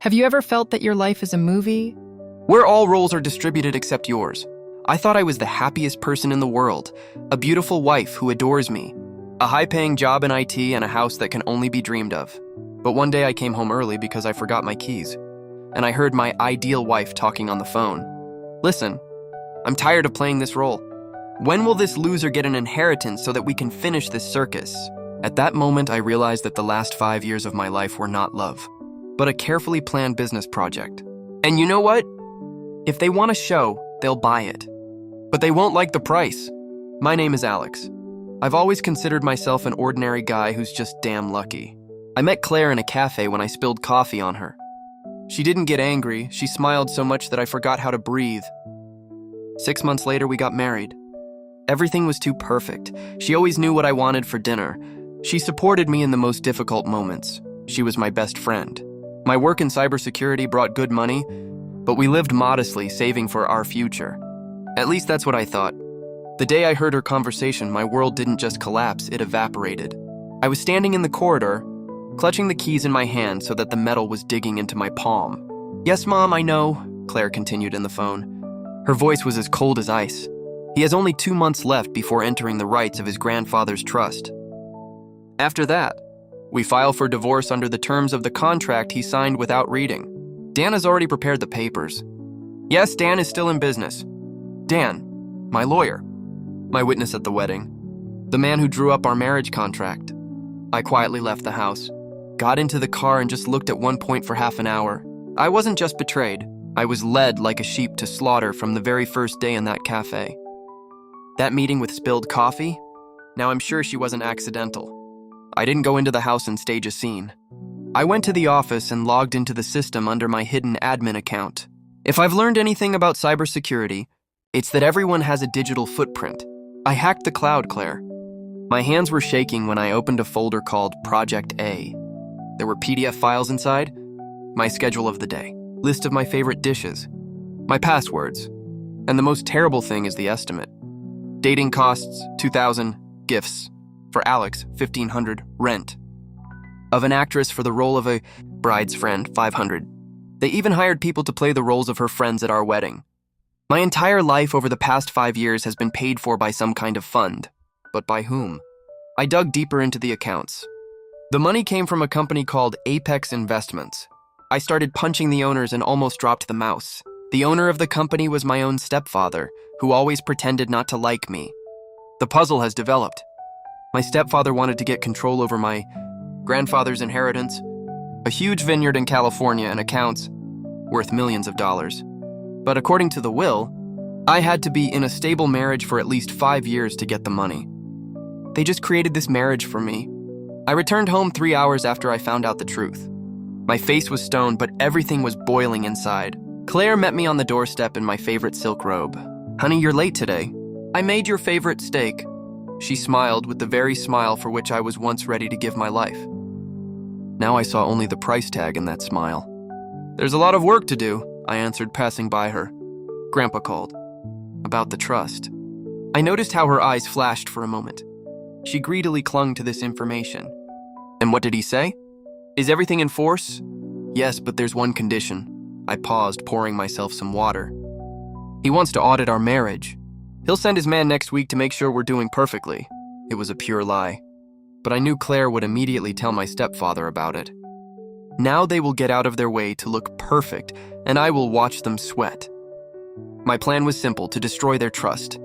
Have you ever felt that your life is a movie? Where all roles are distributed except yours. I thought I was the happiest person in the world, a beautiful wife who adores me, a high-paying job in IT, and a house that can only be dreamed of. But one day I came home early because I forgot my keys, and I heard my ideal wife talking on the phone. Listen, I'm tired of playing this role. When will this loser get an inheritance so that we can finish this circus? At that moment, I realized that the last 5 years of my life were not love, but a carefully planned business project. And you know what? If they want a show, they'll buy it. But they won't like the price. My name is Alex. I've always considered myself an ordinary guy who's just damn lucky. I met Claire in a cafe when I spilled coffee on her. She didn't get angry. She smiled so much that I forgot how to breathe. 6 months later, we got married. Everything was too perfect. She always knew what I wanted for dinner. She supported me in the most difficult moments. She was my best friend. My work in cybersecurity brought good money, but we lived modestly, saving for our future. At least that's what I thought. The day I heard her conversation, my world didn't just collapse, it evaporated. I was standing in the corridor, clutching the keys in my hand so that the metal was digging into my palm. "Yes, Mom, I know," Claire continued in the phone. Her voice was as cold as ice. "He has only 2 months left before entering the rights of his grandfather's trust. After that, we file for divorce under the terms of the contract he signed without reading. Dan has already prepared the papers. Yes, Dan is still in business. Dan, my lawyer, my witness at the wedding, the man who drew up our marriage contract." I quietly left the house, got into the car, and just looked at one point for half an hour. I wasn't just betrayed. I was led like a sheep to slaughter from the very first day in that cafe. That meeting with spilled coffee? Now I'm sure she wasn't accidental. I didn't go into the house and stage a scene. I went to the office and logged into the system under my hidden admin account. If I've learned anything about cybersecurity, it's that everyone has a digital footprint. I hacked the cloud, Claire. My hands were shaking when I opened a folder called Project A. There were PDF files inside, my schedule of the day, list of my favorite dishes, my passwords, and the most terrible thing is the estimate. Dating costs, $2,000, gifts. For Alex, $1,500, rent. Of an actress for the role of a bride's friend, $500. They even hired people to play the roles of her friends at our wedding. My entire life over the past 5 years has been paid for by some kind of fund. But by whom? I dug deeper into the accounts. The money came from a company called Apex Investments. I started punching the owners and almost dropped the mouse. The owner of the company was my own stepfather, who always pretended not to like me. The puzzle has developed. My stepfather wanted to get control over my grandfather's inheritance, a huge vineyard in California and accounts worth millions of dollars. But according to the will, I had to be in a stable marriage for at least 5 years to get the money. They just created this marriage for me. I returned home 3 hours after I found out the truth. My face was stone, but everything was boiling inside. Claire met me on the doorstep in my favorite silk robe. "Honey, you're late today. I made your favorite steak." She smiled with the very smile for which I was once ready to give my life. Now I saw only the price tag in that smile. "There's a lot of work to do," I answered, passing by her. Grandpa called. About the trust. I noticed how her eyes flashed for a moment. She greedily clung to this information. "And what did he say? Is everything in force?" "Yes, but there's one condition." I paused, pouring myself some water. "He wants to audit our marriage. He'll send his man next week to make sure we're doing perfectly." It was a pure lie. But I knew Claire would immediately tell my stepfather about it. Now they will get out of their way to look perfect, and I will watch them sweat. My plan was simple: to destroy their trust.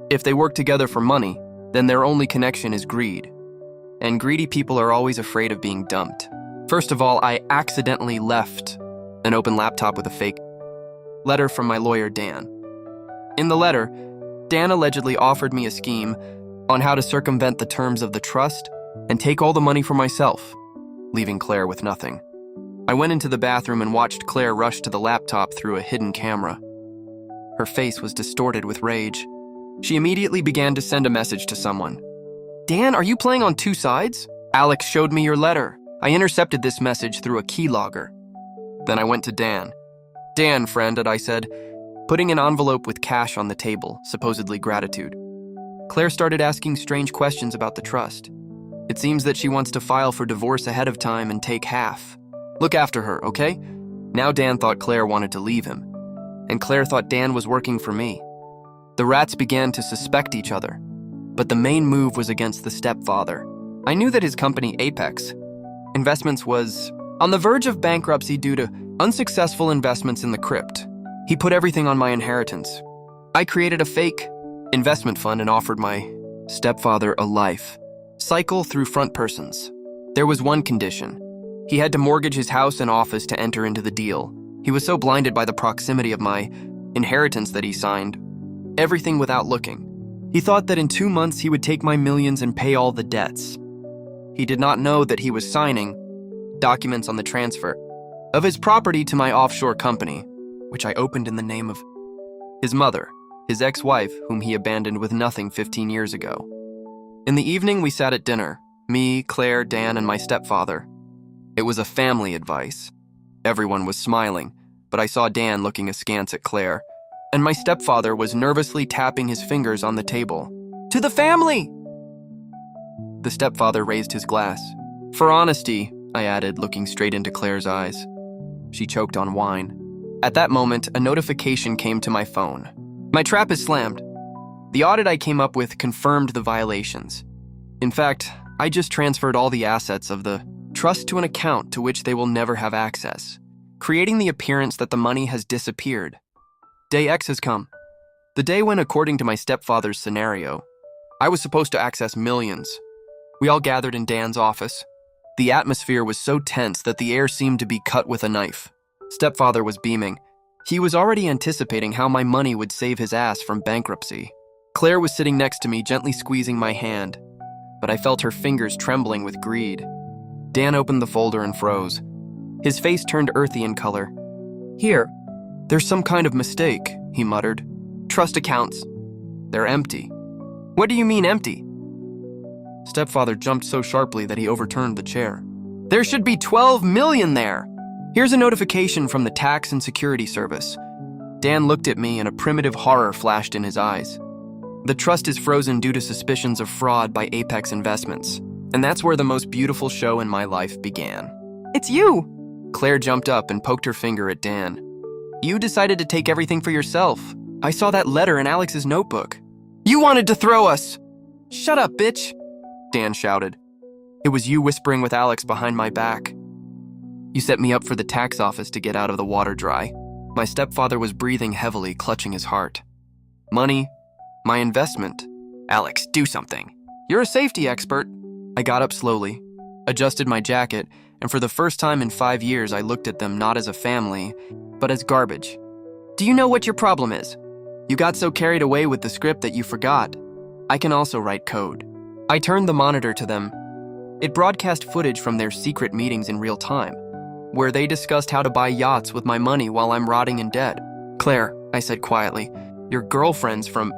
If they work together for money, then their only connection is greed. And greedy people are always afraid of being dumped. First of all, I accidentally left an open laptop with a fake letter from my lawyer, Dan. In the letter, Dan allegedly offered me a scheme on how to circumvent the terms of the trust and take all the money for myself, leaving Claire with nothing. I went into the bathroom and watched Claire rush to the laptop through a hidden camera. Her face was distorted with rage. She immediately began to send a message to someone. "Dan, are you playing on two sides? Alex showed me your letter. I intercepted this message through a keylogger." Then I went to Dan. "Dan, friend," I said, putting an envelope with cash on the table, supposedly gratitude. Claire started asking strange questions about the trust. It seems that she wants to file for divorce ahead of time and take half. "Look after her, okay? Now Dan thought Claire wanted to leave him, and Claire thought Dan was working for me. The rats began to suspect each other, but the main move was against the stepfather. I knew that his company, Apex Investments, was on the verge of bankruptcy due to unsuccessful investments in the crypt. He put everything on my inheritance. I created a fake investment fund and offered my stepfather a life cycle through front persons. There was one condition. He had to mortgage his house and office to enter into the deal. He was so blinded by the proximity of my inheritance that he signed everything without looking. He thought that in 2 months he would take my millions and pay all the debts. He did not know that he was signing documents on the transfer of his property to my offshore company, which I opened in the name of his mother, his ex-wife, whom he abandoned with nothing 15 years ago. In the evening, we sat at dinner, me, Claire, Dan, and my stepfather. It was a family advice. Everyone was smiling, but I saw Dan looking askance at Claire, and my stepfather was nervously tapping his fingers on the table. "To the family!" The stepfather raised his glass. "For honesty," I added, looking straight into Claire's eyes. She choked on wine. At that moment, a notification came to my phone. My trap is slammed. The audit I came up with confirmed the violations. In fact, I just transferred all the assets of the trust to an account to which they will never have access, creating the appearance that the money has disappeared. Day X has come. The day when, according to my stepfather's scenario, I was supposed to access millions. We all gathered in Dan's office. The atmosphere was so tense that the air seemed to be cut with a knife. Stepfather was beaming. He was already anticipating how my money would save his ass from bankruptcy. Claire was sitting next to me, gently squeezing my hand, but I felt her fingers trembling with greed. Dan opened the folder and froze. His face turned earthy in color. "Here, there's some kind of mistake," he muttered. "Trust accounts. They're empty." "What do you mean empty?" Stepfather jumped so sharply that he overturned the chair. "There should be 12 million there! Here's a notification from the Tax and Security Service." Dan looked at me and a primitive horror flashed in his eyes. "The trust is frozen due to suspicions of fraud by Apex Investments. And that's where the most beautiful show in my life began." It's you! Claire jumped up and poked her finger at Dan. "You decided to take everything for yourself. I saw that letter in Alex's notebook. You wanted to throw us!" "Shut up, bitch!" Dan shouted. "It was you whispering with Alex behind my back. You set me up for the tax office to get out of the water dry." My stepfather was breathing heavily, clutching his heart. "Money, my investment. Alex, do something. You're a safety expert." I got up slowly, adjusted my jacket, and for the first time in 5 years, I looked at them not as a family, but as garbage. "Do you know what your problem is? You got so carried away with the script that you forgot. I can also write code." I turned the monitor to them. It broadcast footage from their secret meetings in real time, where they discussed how to buy yachts with my money while I'm rotting in debt. "Claire," I said quietly, "your girlfriend's from..."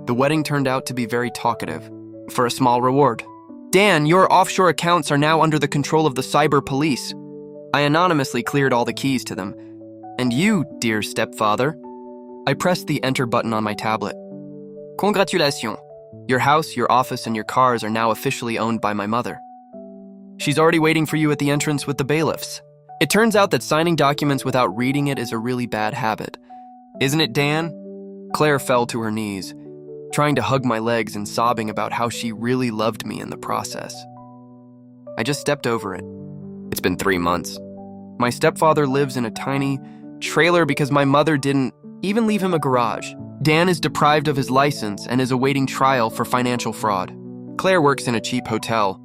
The wedding turned out to be very talkative. "For a small reward." "Dan, your offshore accounts are now under the control of the cyber police." I anonymously cleared all the keys to them. "And you, dear stepfather." I pressed the enter button on my tablet. "Congratulations. Your house, your office, and your cars are now officially owned by my mother. She's already waiting for you at the entrance with the bailiffs." It turns out that signing documents without reading it is a really bad habit. Isn't it, Dan? Claire fell to her knees, trying to hug my legs and sobbing about how she really loved me in the process. I just stepped over it. It's been 3 months. My stepfather lives in a tiny trailer because my mother didn't even leave him a garage. Dan is deprived of his license and is awaiting trial for financial fraud. Claire works in a cheap hotel.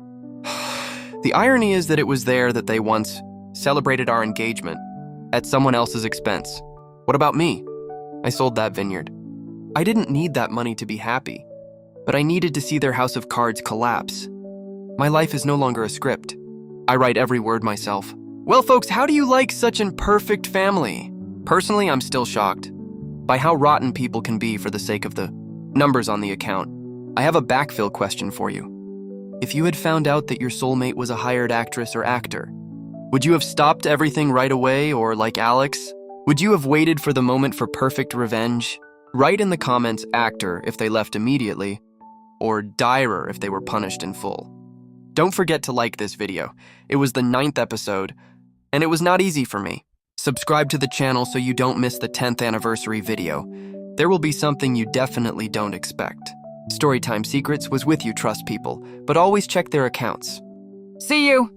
The irony is that it was there that they once celebrated our engagement at someone else's expense. What about me? I sold that vineyard. I didn't need that money to be happy, but I needed to see their house of cards collapse. My life is no longer a script. I write every word myself. Well, folks, how do you like such an perfect family? Personally, I'm still shocked by how rotten people can be for the sake of the numbers on the account. I have a backfill question for you. If you had found out that your soulmate was a hired actress or actor, would you have stopped everything right away, or like Alex? Would you have waited for the moment for perfect revenge? Write in the comments actor if they left immediately, or direr if they were punished in full. Don't forget to like this video. It was the 9th episode, and it was not easy for me. Subscribe to the channel so you don't miss the 10th anniversary video. There will be something you definitely don't expect. Storytime Secrets was with you, trust people, but always check their accounts. See you!